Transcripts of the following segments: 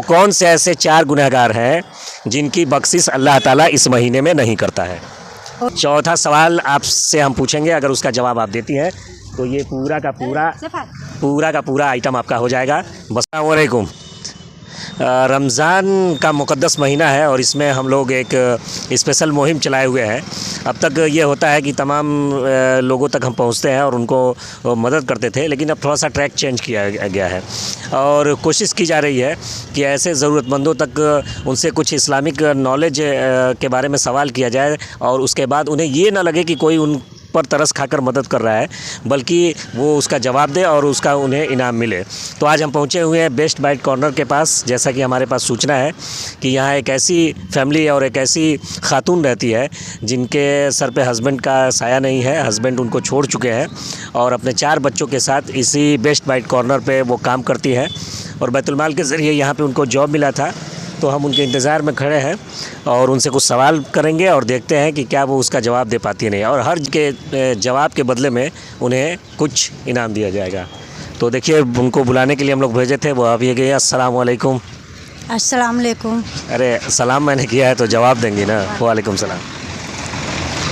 वो कौन से ऐसे 4 गुनहगार हैं जिनकी बख्शिश अल्लाह ताला इस महीने में नहीं करता है। चौथा सवाल आपसे हम पूछेंगे, अगर उसका जवाब आप देती हैं तो ये पूरा का पूरा आइटम आपका हो जाएगा। अस्सलाम वालेकुम। रमज़ान का मुक़द्दस महीना है और इसमें हम लोग एक स्पेशल मुहिम चलाए हुए हैं। अब तक ये होता है कि तमाम लोगों तक हम पहुंचते हैं और उनको मदद करते थे, लेकिन अब थोड़ा सा ट्रैक चेंज किया गया है और कोशिश की जा रही है कि ऐसे ज़रूरतमंदों तक उनसे कुछ इस्लामिक नॉलेज के बारे में सवाल किया जाए और उसके बाद उन्हें ये ना लगे कि कोई उन पर तरस खाकर मदद कर रहा है, बल्कि वो उसका जवाब दे और उसका उन्हें इनाम मिले। तो आज हम पहुंचे हुए हैं बेस्ट बाइट कॉर्नर के पास। जैसा कि हमारे पास सूचना है कि यहाँ एक ऐसी फैमिली और एक ऐसी खातून रहती है जिनके सर पे हस्बैंड का साया नहीं है, हस्बैंड उनको छोड़ चुके हैं और अपने 4 बच्चों के साथ इसी बेस्ट बाइट कॉर्नर पे वो काम करती हैं और बैतुल-माल के ज़रिए यहाँ पे उनको जॉब मिला था। तो हम उनके इंतज़ार में खड़े हैं और उनसे कुछ सवाल करेंगे और देखते हैं कि क्या वो उसका जवाब दे पाती है नहीं, और हर के जवाब के बदले में उन्हें कुछ इनाम दिया जाएगा। तो देखिए, उनको बुलाने के लिए हम लोग भेजे थे, वो अभी गए। अस्सलाम वालेकुम। अस्सलाम वालेकुम। अरे सलाम मैंने किया है तो जवाब देंगी ना। वालेकुम सलाम।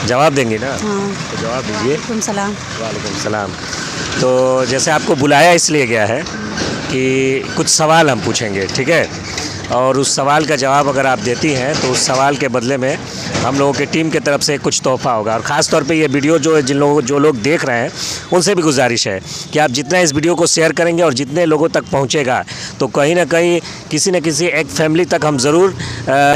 जवाब देंगी ना? हाँ। तो जवाब दीजिए। वालेकुम सलाम। वालेकुम सलाम। तो जैसे आपको बुलाया इसलिए गया है कि कुछ सवाल हम पूछेंगे, ठीक है, और उस सवाल का जवाब अगर आप देती हैं तो उस सवाल के बदले में हम लोगों की टीम की तरफ से कुछ तोहफ़ा होगा। और ख़ास तौर पे ये वीडियो जो लोग देख रहे हैं उनसे भी गुजारिश है कि आप जितना इस वीडियो को शेयर करेंगे और जितने लोगों तक पहुंचेगा तो कहीं ना कहीं किसी न किसी एक फैमिली तक हम ज़रूर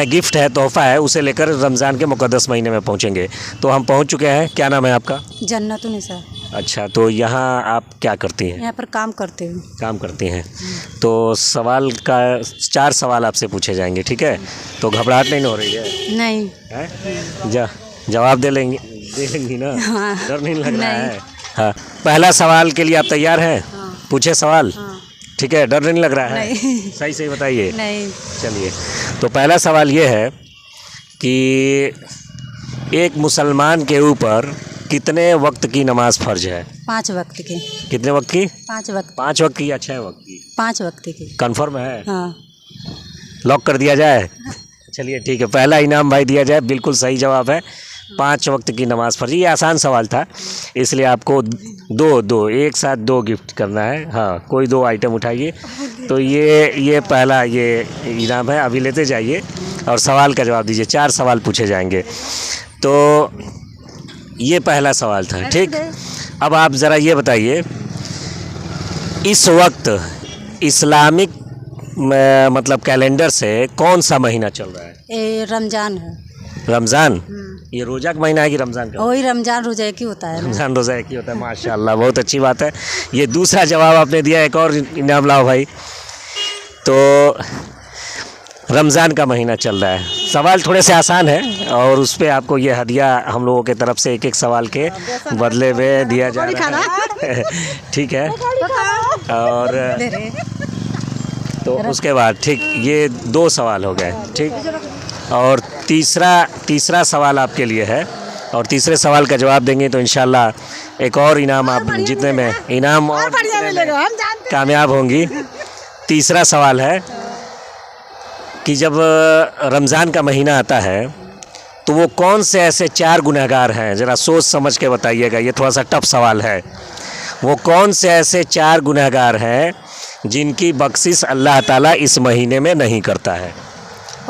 गिफ्ट है, तोहफ़ा है, उसे लेकर रमज़ान के मुक़द्दस महीने में पहुँचेंगे। तो हम पहुँच चुके हैं। क्या नाम है आपका? जन्नतुन्निसा। अच्छा, तो यहाँ आप क्या करती हैं? यहाँ पर काम करते हूँ। काम करती हैं। तो सवाल का 4 सवाल आपसे पूछे जाएंगे, ठीक है? तो घबराहट नहीं हो रही है? नहीं है? जवाब दे लेंगी ना? हाँ। डर नहीं लग रहा है? हाँ। पहला सवाल के लिए आप तैयार हैं? हाँ। पूछे सवाल। हाँ। ठीक है, डर नहीं लग रहा है? नहीं। सही बताइए। नहीं। चलिए, तो पहला सवाल ये है कि एक मुसलमान के ऊपर कितने वक्त की नमाज फ़र्ज है? 5 वक्त की। कितने वक्त की? 5 वक्त। 5 वक्त की या 6 वक्त की? 5 वक्त की। कंफर्म है? हाँ। लॉक कर दिया जाए? चलिए ठीक है, पहला इनाम भाई दिया जाए। बिल्कुल सही जवाब है, 5 वक्त की नमाज फ़र्ज। ये आसान सवाल था, इसलिए आपको दो एक साथ 2 गिफ्ट करना है। हाँ, कोई 2 आइटम उठाइए। तो ये पहला ये इनाम है, अभी लेते जाइए और सवाल का जवाब दीजिए। 4 सवाल पूछे जाएंगे। तो ये पहला सवाल था, ठीक। अब आप ज़रा ये बताइए, इस वक्त इस्लामिक मतलब कैलेंडर से कौन सा महीना चल रहा है? ये रमज़ान है। रमज़ान? ये रोज़ा का महीना है कि रमज़ान का? वही रमज़ान रोज़ा एक ही होता है। रमज़ान रोज़ा एक ही होता है। माशाल्लाह, बहुत अच्छी बात है। ये दूसरा जवाब आपने दिया। एक और इनाम लाओ भाई। तो रमज़ान का महीना चल रहा है। सवाल थोड़े से आसान है और उस पर आपको ये हदिया हम लोगों की तरफ से एक सवाल के बदले में दिया जा रहा है। ठीक है, और तो उसके बाद ठीक ये 2 सवाल हो गए, ठीक। और तीसरा सवाल आपके लिए है और तीसरे सवाल का जवाब देंगे तो इंशाल्लाह एक और इनाम आप जीतने में कामयाब होंगी। तीसरा सवाल है कि जब रमज़ान का महीना आता है तो वो कौन से ऐसे 4 गुनहगार हैं, ज़रा सोच समझ के बताइएगा। ये थोड़ा सा टफ सवाल है। वो कौन से ऐसे 4 गुनहगार हैं जिनकी बख्शिश अल्लाह ताला इस महीने में नहीं करता है?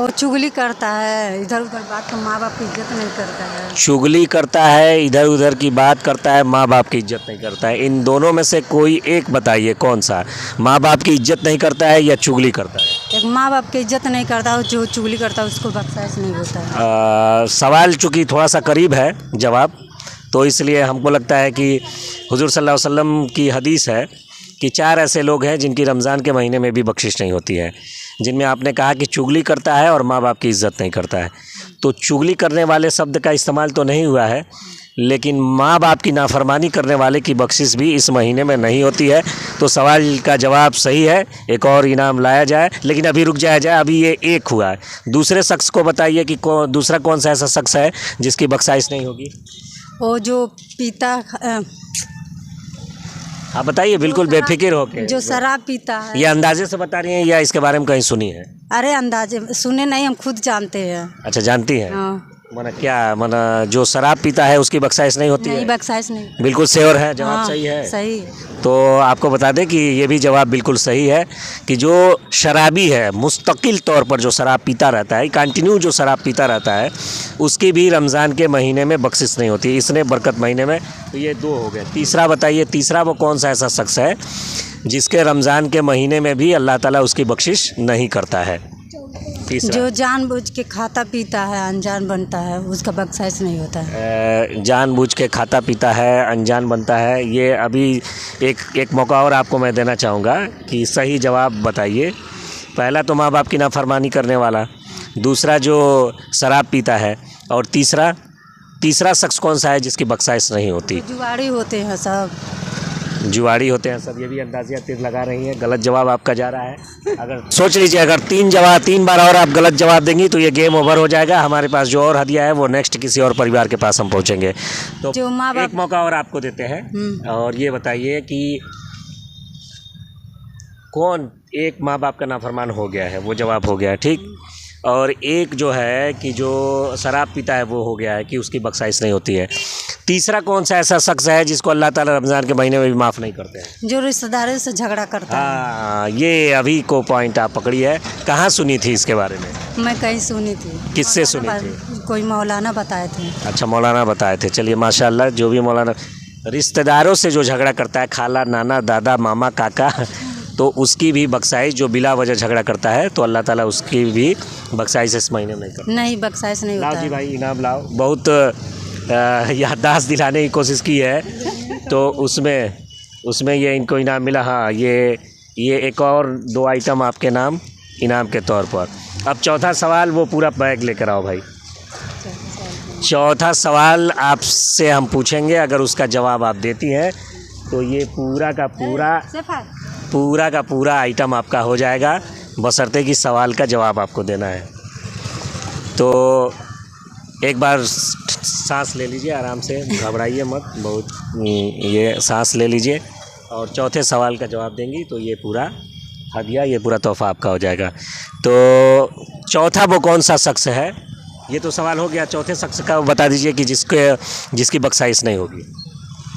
और चुगली करता है, इधर उधर बात, तो माँ बाप की इज्जत नहीं करता है। चुगली करता है, इधर उधर की बात करता है, माँ बाप की इज्जत नहीं करता है। इन दोनों में से कोई एक बताइए, कौन सा? माँ बाप की इज्जत नहीं करता है या चुगली करता है? एक माँ बाप की इज्जत नहीं करता है, जो चुगली करता है उसको बख्शाइश नहीं होता है। सवाल चूँकि थोड़ा सा करीब है जवाब, तो इसलिए हमको लगता है कि हुज़ूर सल्लल्लाहु अलैहि वसल्लम की हदीस है कि 4 ऐसे लोग हैं जिनकी रमज़ान के महीने में भी बख्शिश नहीं होती है, जिनमें आपने कहा कि चुगली करता है और माँ बाप की इज़्ज़त नहीं करता है। तो चुगली करने वाले शब्द का इस्तेमाल तो नहीं हुआ है, लेकिन माँ बाप की नाफरमानी करने वाले की बख्शिश भी इस महीने में नहीं होती है। तो सवाल का जवाब सही है, एक और इनाम लाया जाए, लेकिन अभी रुक जाया जाए, अभी ये एक हुआ है। दूसरे शख्स को बताइए कि दूसरा कौन सा ऐसा शख्स है जिसकी बख्शाइश नहीं होगी? वो जो पीता आप बताइए बिल्कुल बेफिक्र होके। जो शराब पीता है। ये अंदाजे से बता रही हैं या इसके बारे में कहीं सुनी है? अरे अंदाजे सुने नहीं, हम खुद जानते हैं। अच्छा, जानती हैं। हाँ। माना क्या, माना जो शराब पीता है उसकी बख्शाइश नहीं होती नहीं, है? बख्शाइश नहीं। बिल्कुल श्योर है, जवाब हाँ, सही है। सही। तो आपको बता दें कि ये भी जवाब बिल्कुल सही है कि जो शराबी है मुस्तकिल तौर पर जो शराब पीता रहता है, कंटिन्यू जो शराब पीता रहता है, उसकी भी रमज़ान के महीने में बख्शिश नहीं होती। इसने बरकत महीने में, तो ये 2 हो गए। तीसरा बताइए, तीसरा वो कौन सा ऐसा शख्स है जिसके रमज़ान के महीने में भी अल्लाह ताला उसकी बख्शिश नहीं करता है? तीसरा, जो जानबूझ के खाता पीता है, अनजान बनता है, उसका बख्शाइश नहीं होता है। जानबूझ के खाता पीता है, अनजान बनता है। ये अभी एक मौका और आपको मैं देना चाहूँगा कि सही जवाब बताइए। पहला तो माँ बाप की नाफरमानी करने वाला, दूसरा जो शराब पीता है, और तीसरा शख्स कौन सा है जिसकी बख्शाइश नहीं होती? जुआड़ी होते हैं सब। जुआड़ी होते हैं सब। ये भी अंदाजिया तीर लगा रही है। गलत जवाब आपका जा रहा है। अगर सोच लीजिए, अगर 3 बार और आप गलत जवाब देंगी तो ये गेम ओवर हो जाएगा। हमारे पास जो और हदिया है वो नेक्स्ट किसी और परिवार के पास हम पहुंचेंगे। तो जो माँ बाप, एक मौका और आपको देते हैं और ये बताइए कि कौन एक माँ बाप का नाफरमान हो गया है, वो जवाब हो गया है, ठीक। और एक जो है कि जो शराब पीता है वो हो गया है कि उसकी बख्शाइश नहीं होती है। तीसरा कौन सा ऐसा शख्स है जिसको अल्लाह ताला रमज़ान के महीने में भी माफ़ नहीं करते हैं? जो रिश्तेदारों से झगड़ा करता है। हाँ, ये अभी को पॉइंट आप पकड़ी है। कहाँ सुनी थी इसके बारे में? मैं कहीं सुनी थी। किससे सुनी थी? कोई मौलाना बताए थे। अच्छा, मौलाना बताए थे। चलिए माशाल्लाह, जो भी मौलाना रिश्तेदारों से जो झगड़ा करता है, खाला, नाना, दादा, मामा, काका, तो उसकी भी बख्शाइश, जो बिला वजह झगड़ा करता है तो अल्लाह ताला उसकी भी बख्शाइश इस महीने में नहीं करता। नहीं, बख्शाइश नहीं होता। लाओ जी भाई, इनाम लाओ। बहुत याददाश्त दिलाने की कोशिश की है तो उसमें ये इनको इनाम मिला। हाँ, ये एक और 2 आइटम आपके नाम इनाम के तौर पर। अब चौथा सवाल, वो पूरा बैग लेकर आओ भाई। चौथा सवाल आपसे हम पूछेंगे, अगर उसका जवाब आप देती हैं तो ये पूरा का पूरा आइटम आपका हो जाएगा, बशर्ते कि सवाल का जवाब आपको देना है। तो एक बार सांस ले लीजिए आराम से, घबराइए मत बहुत। ये सांस ले लीजिए और चौथे सवाल का जवाब देंगी तो ये पूरा हदिया, ये पूरा तोहफा आपका हो जाएगा। तो चौथा वो कौन सा शख्स है? ये तो सवाल हो गया। चौथे शख्स का बता दीजिए कि जिसकी बख्शाइश नहीं होगी।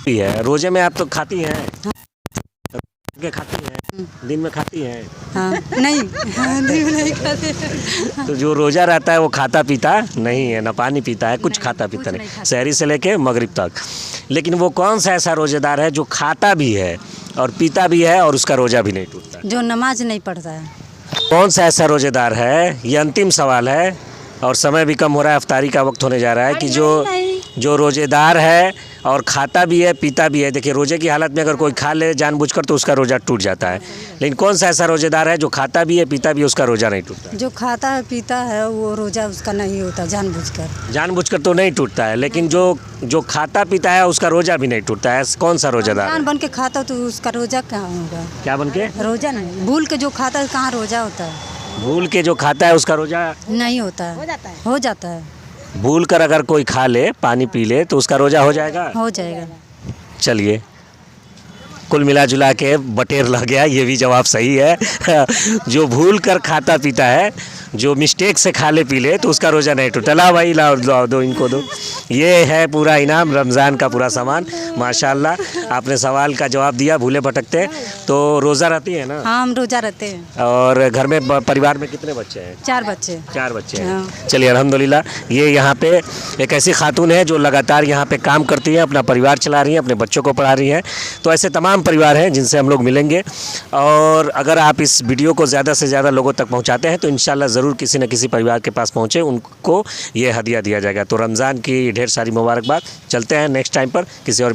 है रोजे में आप तो खाती हैं, खाती हैं, दिन में खाती हैं? हाँ, नहीं, दिन में नहीं खाते। तो जो रोजा रहता है वो खाता पीता नहीं है, ना पानी पीता है, कुछ खाता पीता नहीं, सहरी से लेके मगरिब तक। लेकिन वो कौन सा ऐसा रोजेदार है जो खाता भी है और पीता भी है और उसका रोजा भी नहीं टूटता? जो नमाज नहीं पढ़ता है। कौन सा ऐसा रोजेदार है? ये अंतिम सवाल है और समय भी कम हो रहा है, अफ्तारी का वक्त होने जा रहा है, कि जो रोजेदार है और खाता भी है, पीता भी है। देखिए, रोजे की हालत में अगर कोई खा ले जानबूझकर तो उसका रोज़ा टूट जाता है, लेकिन कौन सा ऐसा रोजेदार है जो खाता भी है, पीता भी है, उसका रोज़ा नहीं टूटता? जो खाता है, पीता है, वो रोज़ा उसका नहीं होता, जानबूझकर तो नहीं टूटता है, लेकिन जो खाता पीता है उसका रोज़ा भी नहीं टूटता है। कौन सा रोज़ादार है? बन के खाता तो उसका रोज़ा कहाँ होगा? क्या बन के? रोज़ा नहीं, भूल के जो खाता है कहाँ रोज़ा होता है? भूल के जो खाता है उसका रोज़ा नहीं होता है। हो जाता है। भूल कर अगर कोई खा ले, पानी पी ले, तो उसका रोज़ा हो जाएगा? हो जाएगा। चलिए, कुल मिला जुला के बटेर लग गया, ये भी जवाब सही है। जो भूल कर खाता पीता है, जो मिस्टेक से खा ले पी ले, तो उसका रोज़ा नहीं टूटा। लाओ भाई, लाओ दो, इनको दो। ये है पूरा इनाम, रमज़ान का पूरा सामान। माशाल्लाह, आपने सवाल का जवाब दिया भूले भटकते। तो रोज़ा रहती है ना? हाँ, हम रोज़ा रहते हैं। और घर में परिवार में कितने बच्चे हैं? 4 बच्चे। 4 बच्चे हैं। चलिए, अल्हम्दुलिल्लाह। ये यहाँ पे एक ऐसी खातून है जो लगातार यहाँ पे काम करती है, अपना परिवार चला रही है, अपने बच्चों को पढ़ा रही है। तो ऐसे तमाम परिवार हैं जिनसे हम लोग मिलेंगे, और अगर आप इस वीडियो को ज़्यादा से ज़्यादा लोगों तक पहुँचाते हैं तो इंशाल्लाह ज़रूर किसी न किसी परिवार के पास पहुँचे, उनको ये हदिया दिया जाएगा। तो रमज़ान की ढेर सारी मुबारकबाद। चलते हैं नेक्स्ट टाइम पर किसी और